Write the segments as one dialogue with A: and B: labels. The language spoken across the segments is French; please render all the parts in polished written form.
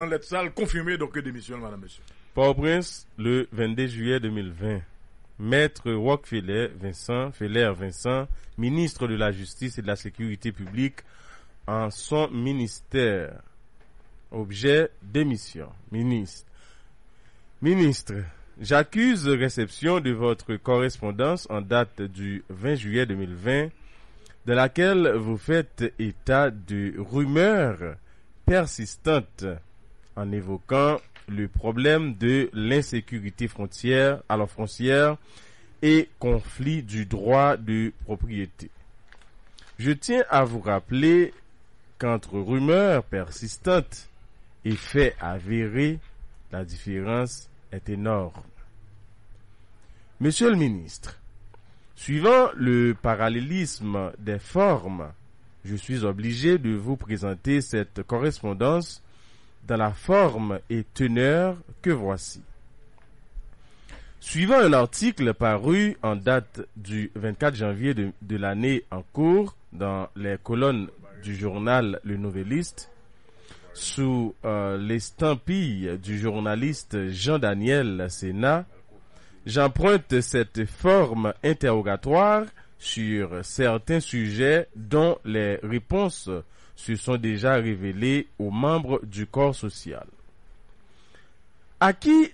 A: Dans cette salle, confirmé donc démission, madame, monsieur.
B: Port-au-Prince, le 22 juillet 2020. Maître Rockefeller Vincent, ministre de la Justice et de la Sécurité publique en son ministère. Objet, démission. Ministre, j'accuse réception de votre correspondance en date du 20 juillet 2020 dans laquelle vous faites état de rumeurs persistantes en évoquant le problème de l'insécurité foncière et conflit du droit de propriété. Je tiens à vous rappeler qu'entre rumeurs persistantes et faits avérés, la différence est énorme. Monsieur le ministre, suivant le parallélisme des formes, je suis obligé de vous présenter cette correspondance dans la forme et teneur que voici. Suivant un article paru en date du 24 janvier de l'année en cours dans les colonnes du journal Le Nouvelliste, sous l'estampille du journaliste Jean-Daniel Sénat, j'emprunte cette forme interrogatoire sur certains sujets dont les réponses se sont déjà révélées aux membres du corps social. À qui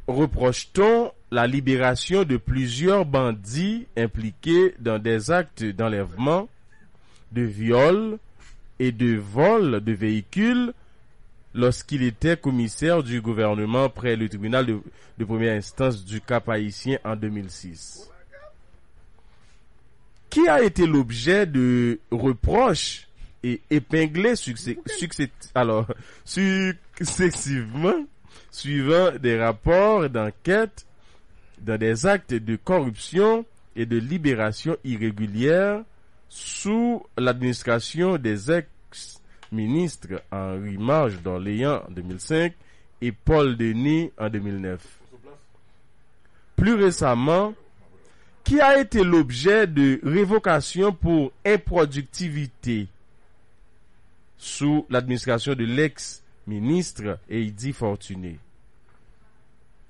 B: reproche-t-on la libération de plusieurs bandits impliqués dans des actes d'enlèvement, de viol et de vol de véhicules lorsqu'il était commissaire du gouvernement près le tribunal de première instance du Cap-Haïtien en 2006? Qui a été l'objet de reproches et épinglé successivement suivant des rapports d'enquête dans des actes de corruption et de libération irrégulière sous l'administration des ex-ministres Henri Marge d'Orléans en 2005 et Paul Denis en 2009. Plus récemment, qui a été l'objet de révocation pour improductivité sous l'administration de l'ex-ministre Heidi Fortuné?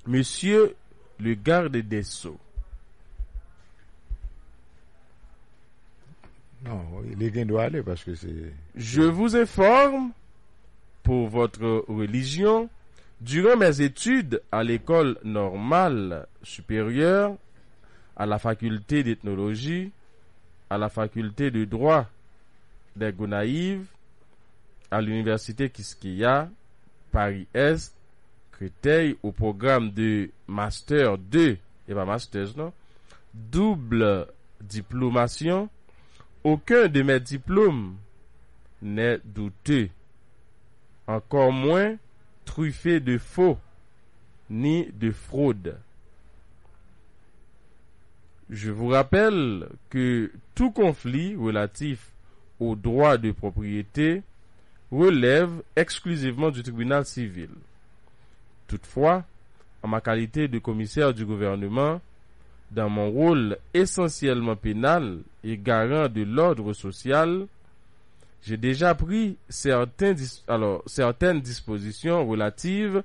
B: Monsieur le garde des Sceaux.
C: Non, les gains doivent aller parce que c'est...
B: Je vous informe, pour votre religion, durant mes études à l'école normale supérieure, à la faculté d'ethnologie, à la faculté de droit des Gonaïves, à l'université Quisqueya, Paris-Est, Créteil, au programme de Master 2, et pas Masters, non, double diplomation, aucun de mes diplômes n'est douteux, encore moins truffé de faux, ni de fraude. Je vous rappelle que tout conflit relatif au droit de propriété relève exclusivement du tribunal civil. Toutefois, en ma qualité de commissaire du gouvernement, dans mon rôle essentiellement pénal et garant de l'ordre social, j'ai déjà pris certaines dispositions relatives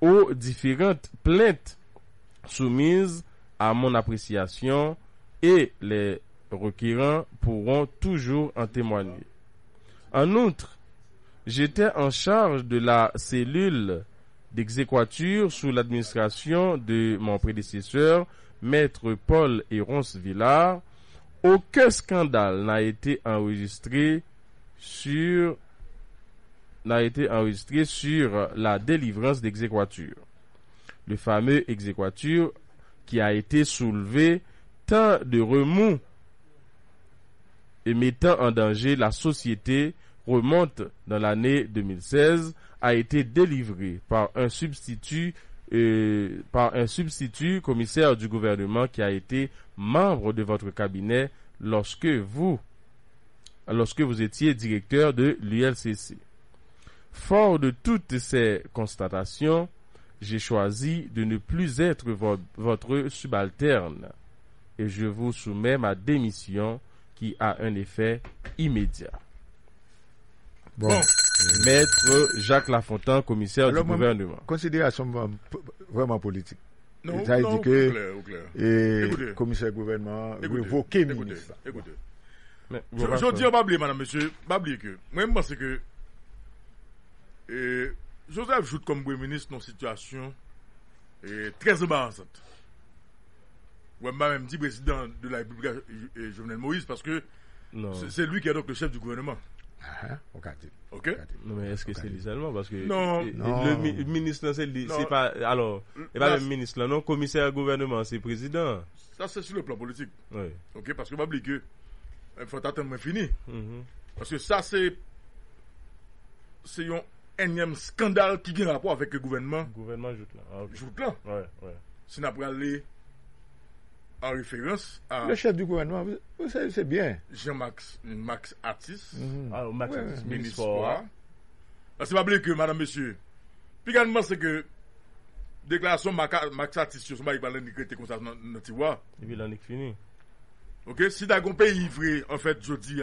B: aux différentes plaintes soumises à mon appréciation et les requérants pourront toujours en témoigner. En outre, j'étais en charge de la cellule d'exéquature sous l'administration de mon prédécesseur, Maître Paul Héronce Villard. Aucun scandale n'a été enregistré sur la délivrance d'exéquature. Le fameux exéquature qui a été soulevé tant de remous et mettant en danger la société remonte dans l'année 2016, a été délivré par un substitut commissaire du gouvernement qui a été membre de votre cabinet lorsque vous étiez directeur de l'ULCC. Fort de toutes ces constatations, j'ai choisi de ne plus être votre subalterne et je vous soumets ma démission qui a un effet immédiat.
C: Bon.
B: Maître Jacques Lafontaine, commissaire
C: Alors,
B: du
C: moi,
B: gouvernement.
C: Considération vraiment politique.
A: Non,
C: Ça
A: non,
C: dit que
A: au clair.
C: et
A: Écoutez.
C: commissaire gouvernement
A: Écoutez,
C: révoqué
A: écoutez,
C: ministre.
A: écoutez.
B: Mais,
A: Je dis à Babli, madame, monsieur, Babli, que moi, je pense que Joseph joue comme premier ministre dans une situation très embarrassante. Ouais, même dit président de la République, Jovenel Moïse, parce que
B: non.
A: c'est lui qui est donc le chef du gouvernement.
C: Ah, regardez.
A: Ok?
B: Non, mais est-ce que c'est lui seulement? Parce que
A: Non.
B: le ministre, c'est pas. Alors, et pas le ministre, là, non, commissaire gouvernement, c'est président.
A: Ça, c'est sur le plan politique.
B: Oui.
A: Ok? Parce que Babli, que il faut attendre fini.
B: Mhm.
A: Parce que ça, c'est un énième scandale qui a rapport avec le gouvernement.
B: Le gouvernement joue là. Ah, ok.
A: Joue là.
B: Ouais, ouais.
A: Si on a aller en référence à
C: Le chef du gouvernement, vous savez, c'est bien.
A: Jean-Max Atis,
B: Ah, Max,
C: Ouais,
B: ministre
A: ministre
B: fort.
A: Sport. Parce que pas oublier que, madame, monsieur, puis également, c'est que déclaration Max Atis sur ce bail, il va l'indiquer comme ça dans le tiroir.
B: Et puis, l'année est fini.
A: Ok, si t'as un pays vrai, en fait, je dis,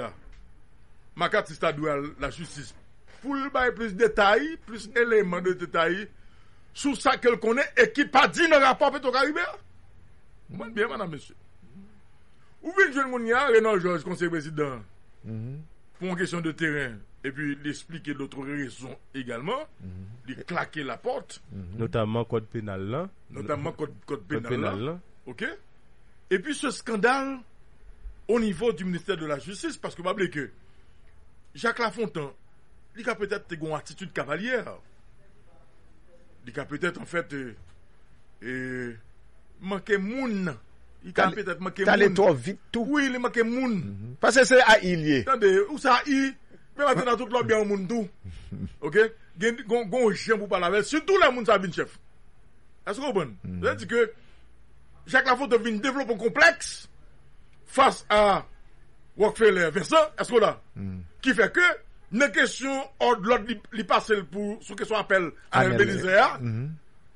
A: Max Atis a doué la justice pour le bail plus de détails, plus d'éléments de détails sur ça qu'elle connaît et qui pas dit dans le rapport Petro-Caribéen. Moi, bien, madame, monsieur. Ou bien, je ne Renan Georges, conseiller président, pour une question de terrain, et puis l'expliquer d'autres raisons également, lui claquer la porte,
B: Notamment code pénal là.
A: notamment code
B: Code
A: pénal.
B: pénal
A: Là.
B: là.
A: Ok? Et puis ce scandale au niveau du ministère de la Justice, parce que vous savez que Jacques Lafontaine, il a peut-être une attitude cavalière. Il a peut-être en fait manqué moun. Il a peut-être manqué
C: T'allais
A: moun.
C: trop vite tout.
A: Oui, il manqué moun.
C: Parce que c'est à Ilié.
A: Attendez, où ça y mais maintenant tout le bien au monde tout. OK? Gon chien pour parler avec surtout la moun ça bin chef. Est-ce que vous comprenez? C'est-à-dire que Jacques Lafontaine vient développer un complexe face à Rockefeller Vincent, est-ce que là? Qui fait que une question ordre l'autre li passe pour sous question appel à Bélisère.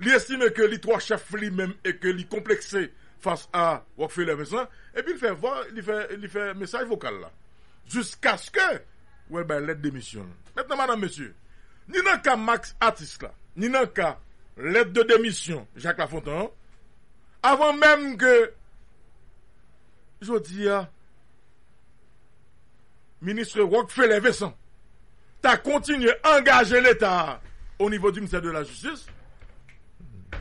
A: Il estime que les trois chefs lui-même et que les complexé face à Rockefeller Vincent et puis il fait voir il fait message vocal là jusqu'à ce que ouais ben lettre de démission. Maintenant madame monsieur, ni dans cas Max Atis là, ni dans cas lettre de démission Jacques Lafontaine avant même que je dis ministre Rockefeller Vincent t'as continué à engager l'État au niveau du ministère de la Justice.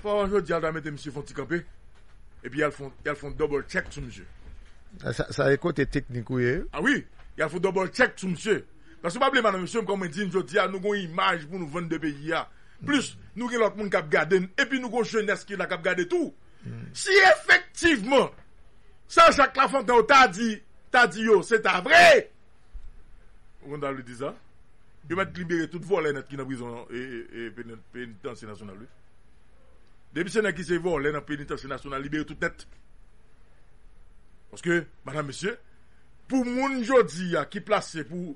A: Faut je dis à mettre monsieur Fonti campé et puis ils font double check sur monsieur.
C: Ça a côté technique oui.
A: Ah oui, il faut double check sur monsieur. Parce que pas oublier madame monsieur comme on dit je dis nous avons une image pour nous vendre de pays plus nous avons l'autre monde qui a gardé et puis nous avons jeunesse qui a gardé tout. Si effectivement ça Jacques Lafontaine t'a dit yo c'est ta vrai. On a le dit ça. Il va libérer toute volée net qui dans prison et pénitentiaire national. Depuis c'est qui se volé dans pénitentiaire national libérer toute net. Parce que madame monsieur pour moun jodi qui placé pour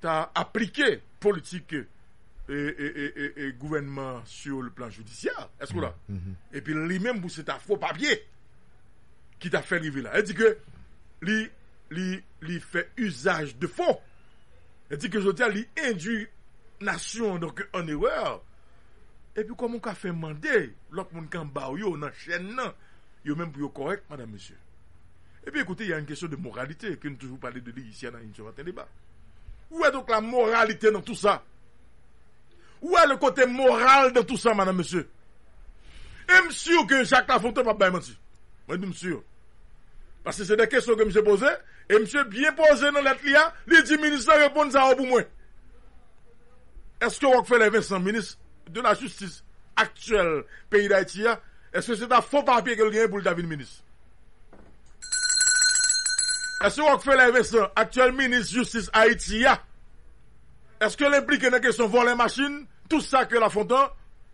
A: ta appliquer politique et gouvernement sur le plan judiciaire, est-ce que là et puis lui-même pour c'est un faux papier qui t'a fait arriver là. Elle dit que lui fait usage de faux. Elle dit que je dis à lui induit nation donc en erreur. Et puis comment on a fait demander l'autre monde qui en bas yo dans chaîne nan, yo même pour yo correct madame monsieur. Et puis écoutez, il y a une question de moralité que nous toujours parler de lui ici dans une certain débat. Où est donc la moralité dans tout ça? Où est le côté moral dans tout ça madame monsieur? Et monsieur que Jacques Lafontaine va pas mentir. Moi je suis sûr. Parce que c'est des questions que monsieur posait et monsieur bien posé dans lettre là, il dit ministre répond ça pour moi. Est-ce que Rockefeller Vincent ministre de la justice actuelle pays d'Haïti, est-ce que c'est un faux papier qu'il gagne pour le David ministre? Est-ce que Rockefeller Vincent actuel ministre de justice Haïti, est-ce que l'implique dans la question voler machine, tout ça que Lafontaine,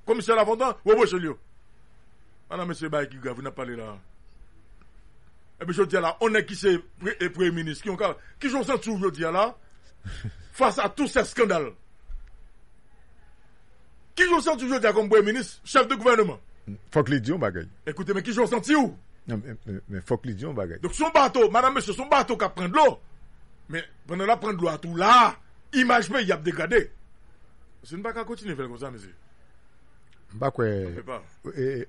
A: commissaire Lafontaine, ou bon chelio? Madame monsieur Baye qui vous n'a parlé là. Et puis je dis là, on est qui c'est premier ministre qui joue sans tout je dis là face à tous ces scandales. Qui joue sans toujours dire comme premier ministre, chef de gouvernement?
C: Faut que les dions bagaille.
A: Écoutez, mais qui joue senti où?
C: Non, mais faut que les dions bagaille.
A: Donc son bateau, madame monsieur, son bateau qui prend de l'eau. Mais pendant la prendre de l'eau à tout là, image mais il a dégradé. C'est pas qu'à continuer à faire comme ça, monsieur.
C: Bah quoi,
A: On peut pas.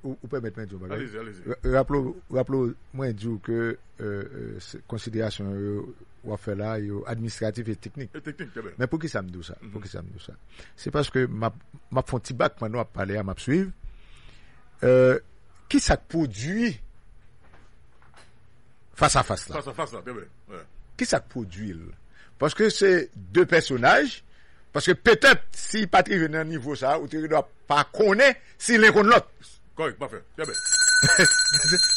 C: ou permettre de dire,
A: Allez-y.
C: rappelons, moi, dire que, considération, ou faire là, administrative et technique.
A: Et technique, c'est bien.
C: Mais pour qui ça me dit ça? C'est parce que m'a fait un petit bac maintenant à parler à m'a suivre. Qui ça produit face à face là?
A: Face à face là, c'est bien. Ouais.
C: Qui ça produit là? Parce que c'est deux personnages. Parce que peut-être si Patrick venait à un niveau ça, ou tu ne dois pas connaître si l'un contre l'autre.
A: Correct, parfait. C'est bien.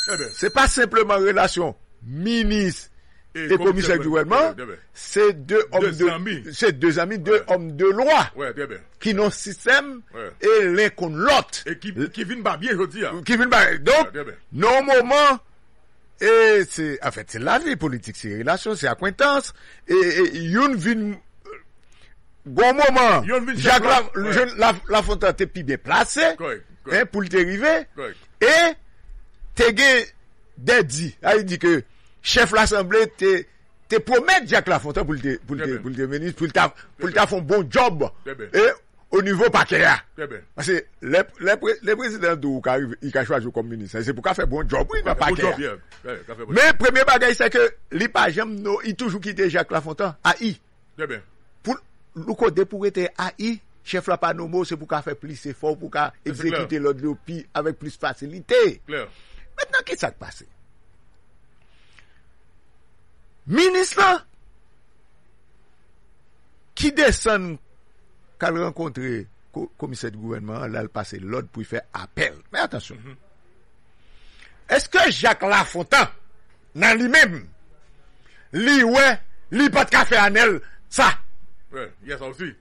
A: C'est bien.
C: C'est pas simplement relation ministre et commissaire du gouvernement, c'est deux hommes amis, deux hommes de loi
A: Ouais, très bien.
C: qui n'ont système
A: Ouais.
C: et l'un contre l'autre.
A: Et qui viennent pas bien, je dis.
C: Qui viennent pas. Donc,
A: très bien.
C: normalement, et c'est, en fait, c'est la vie politique, c'est relation, c'est acquaintance, et une vient, bon moment, Jacques Lafontaine t'es plus bien placé,
A: Correct.
C: hein, pour le t'arriver,
A: Correct.
C: et t'es des dit, il dit que chef l'Assemblée te promet Jacques Lafontaine pour le ministre, pour faire un bon job, et au niveau paquet.
A: Très bien.
C: Parce que les présidents d'où ils ont choisi comme ministre, c'est pour qu'il fait bon job, oui, dans
A: Bon
C: paquet.
A: job, bien.
C: Mais premier bagage c'est que les pas jamais il toujours quitté Jacques Lafontaine AI.
A: Très bien.
C: Pour le côté pour être AI, chef la pas nomo, c'est pour qu'il fait plus effort pour qu'il exécuter l'ordre de pays avec plus facilité.
A: Clair.
C: Maintenant qu'est-ce qui s'est passé? Ministre là, qui descend quand il rencontre commissaire du gouvernement, là il passe l'ordre pour faire appel. Mais attention. Est-ce que Jacques Lafontaine dans lui-même lui pas de café à elle ça?
A: Ouais, il y a ça aussi.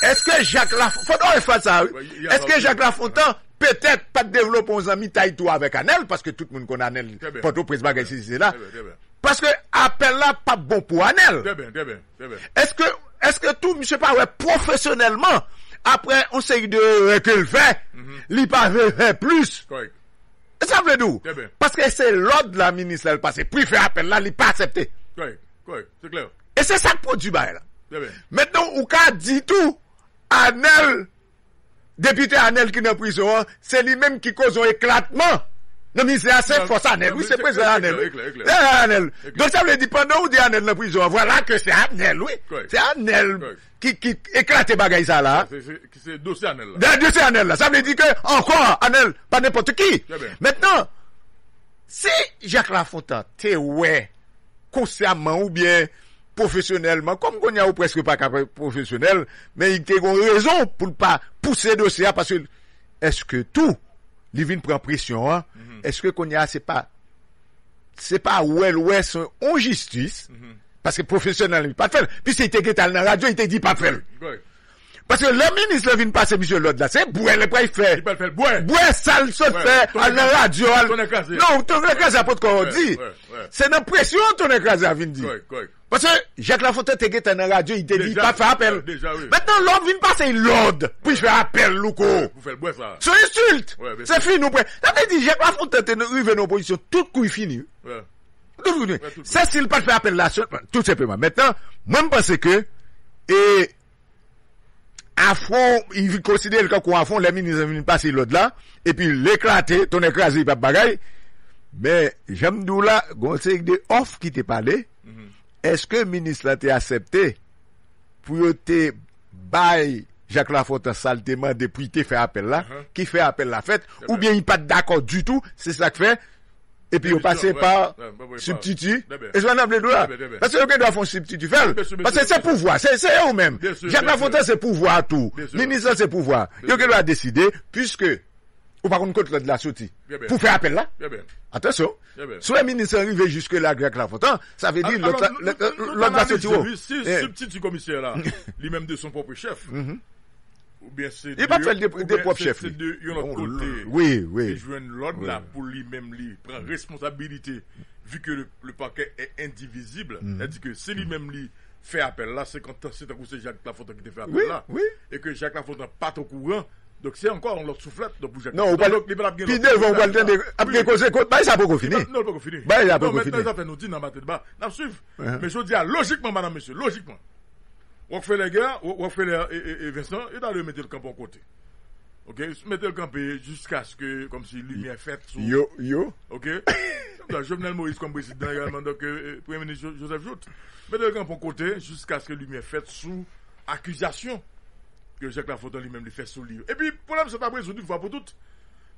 C: Est-ce que Jacques Lafontaine faut faire ça?
A: Ouais,
C: Est-ce que Jacques Lafontaine peut-être pas développer un ami taille-toi avec Anel parce que tout le monde connaît Anel pour prise bagage c'est là. Parce que appel là pas bon pour Anel.
A: Très bien.
C: Est-ce que tout monsieur pas ouais professionnellement après on sait de qu'il fait, il pas fait plus.
A: Correct.
C: Ça veut dire
A: Très bien.
C: parce que c'est l'ordre de la ministre elle passe puis fait appel là il pas accepté.
A: Correct. C'est clair.
C: Et c'est ça que produit bail là.
A: Très bien.
C: Maintenant ou ka dit tout Anel député Anel qui est en prison, c'est lui-même qui cause un éclatement. Non, mais c'est assez force Anel. Oui, c'est président Anel. Anel. Donc ça veut dire pendant où dit Anel en prison, voilà que c'est Anel, oui. C'est Anel qui éclate bagay ça là.
A: C'est dossier Anel là.
C: Dossier Anel là. Ça veut dire que encore Anel, pas n'importe qui. Maintenant, si Jacques Lafontaine, t'es ouais, consciemment ou bien professionnellement, comme qu'on y a ou presque pas professionnel, mais il y a une raison pour pas pousser le dossier parce que est-ce que tout il vient prendre pression hein? Est-ce que qu'on y a c'est pas ouais c'est en justice parce que professionnel il pas faire puis c'est était dans la radio il te dit pas faire parce que le ministre vient passer monsieur l'autre là c'est boire le pas il fait
A: il pas faire boire
C: ça se fait à la radio non ton écrasé à pas qu'on dit c'est une pression ton écrasé à venir dire parce que Jacques Lafontaine te dans la radio il te dit pas faire appel maintenant l'homme vient passer l'ordre puis faire appel louko
A: pour faire boire ça
C: c'est insulte c'est fini nous ça veut dire Jacques Lafontaine est arrivé en opposition tout coup fini ça s'il pas faire appel là tout simplement maintenant moi je pense que et à fond, il considère que à fond, les ministres viennent passer l'autre là, et puis l'éclater, ton écrasé, pas bagaille. Mais, j'aime d'où là, conseil de off qui t'est parlé, est-ce que le ministre là t'a accepté pour te bail Jacques Lafontaine saltement depuis te fait appel là, qui fait appel la fête, ou bien il pas d'accord du tout, c'est ça que fait, et puis on passe par substitut. Et je vais en appeler là. Parce que le gars doit faire substitut. Parce que c'est pouvoir. C'est eux-mêmes. Jacques Lafontaine, c'est pouvoir tout. Ministre, c'est pouvoir. Il doit décider, puisque, ou par contre, contre de la sortie. Pour faire appel là. Attention. Si le ministre arrive jusque là, Jacques Lafontaine, ça veut dire l'autre la sortie.
A: Si le substitut commissaire là, lui-même de son propre chef. Ou bien c'est
C: il pas faire des propres chefs.
A: C'est de l'autre côté.
C: Oui.
A: Il joue l'ordre là pour lui-même prend responsabilité vu que le parquet est indivisible. C'est-à-dire que si lui-même fait appel là, c'est quand c'est Jacques Lafontaine qui te fait appel là. Et que Jacques Lafontaine pas au courant. Donc c'est encore l'autre soufflette donc pour Jacques.
C: Non, puis devant va le après causer côté, ça pas fini.
A: Non, pas fini.
C: Bah il a pas
A: fini.
C: fini.
A: Maintenant ça fait nous dire dans ma tête bas. N'a suivre. Mais je dis logiquement madame monsieur, logiquement. Rockefeller et Vincent, ils doivent mettre le camp en côté. OK, mettez le camp jusqu'à ce que comme si lumière faite sous
C: Yo.
A: OK. Jovenel Moïse comme président également donc premier ministre Joseph Jout. Mettez le camp en côté jusqu'à ce que lumière faite sous accusation que Jacques Lafontaine lui-même lui fait sous lui. Et puis le problème c'est pas résoudre une fois pour toutes.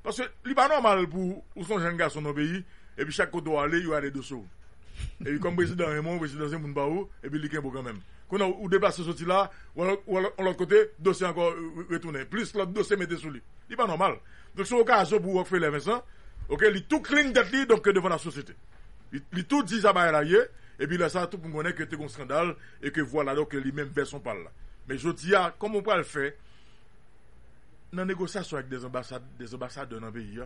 A: Parce que il pas normal pour son jeune garçon dans le pays et puis chaque côté où aller il y a des dossiers. Et puis comme président Raymond, président Zemmour et puis il y a quand même. Quand on déplace ce sorti là, ou l'autre côté, dossier encore retourné. Plus l'autre dossier mettez sous lui. Il n'est pas normal. Donc c'est occasion pour Rockefeller Vincent, OK, il tout clean d'être lui donc devant la société. Il tout dit ça là et puis là ça tout pour connaître que c'est un scandale et que voilà donc lui-même vers son parle là. Mais je dis comment on peut le faire dans négociation avec des ambassadeurs dans le pays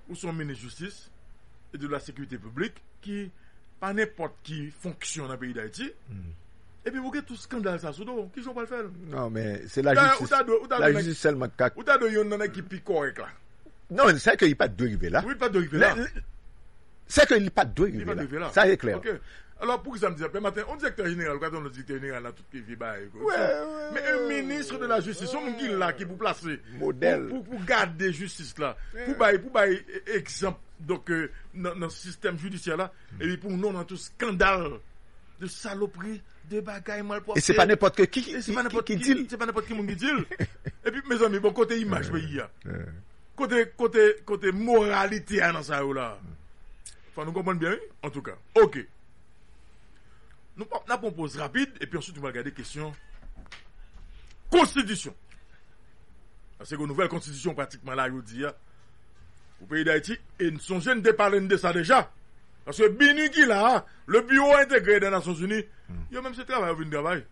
A: ou son ministre de justice et de la sécurité publique qui pas n'importe qui fonctionne dans le pays d'Haïti. Et puis vous avez tout scandale ça sous dos, qui sont pas le faire?
C: Non mais c'est la justice. La justice seulement cac.
A: Ou t'as de yon nan qui pique correct là.
C: Non, c'est qu'il pas de arriver là.
A: Oui, pas d'arriver là.
C: C'est qu'il pas de arriver là. Ça est clair.
A: OK. Alors pour que ça me dise matin, on directeur général, quand on le directeur général là tout qui vit bail. Mais un ministre de la justice, on qui là qui pour placer
C: modèle
A: pour garder justice là. Pour bail exemple donc dans le système judiciaire là et puis pour nous dans tout scandale de saloperie, de bagaille mal porté.
C: Et c'est pas n'importe qui
A: c'est pas n'importe qui dit. C'est pas n'importe qui dit. Et puis mes amis, bon côté image pays côté moralité dans ça là. Faut nous comprendre bien en tout cas. OK. Nous propose rapide et puis ensuite on va regarder question constitution. Parce que nouvelle constitution pratiquement là je dis au pays d'Haïti et nous sommes jeunes de parler de ça déjà. Parce que Binu qui là, le bureau intégré des Nations Unies, il y a même ce travail à travail.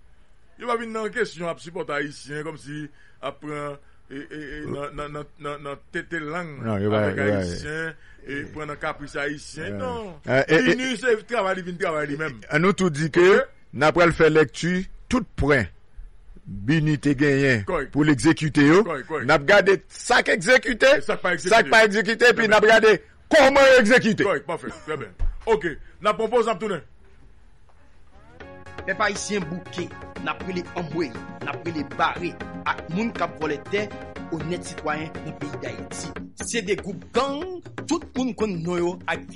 A: Il va venir dans question à supporter haïtien comme si après dans tête langue avec haïtien et prendre un caprice haïtien. Non. Binu c'est travail lui-même.
C: On nous tout dit que n'a pas le faire lecture tout point. Binu te gagné pour l'exécuter n'a regardé ça exécuté, ça pas exécuté puis n'a regardé comment exécuter.
A: Parfait, très bien. OK, n'a propose à tourner.
D: Les Haïtiens bouqués, n'a pris les emboués, n'a pris les barrés, à moun k'ap volé terre, honnête citoyen dans le pays d'Haïti. C'est des groupes gang, tout le monde connaît nous avec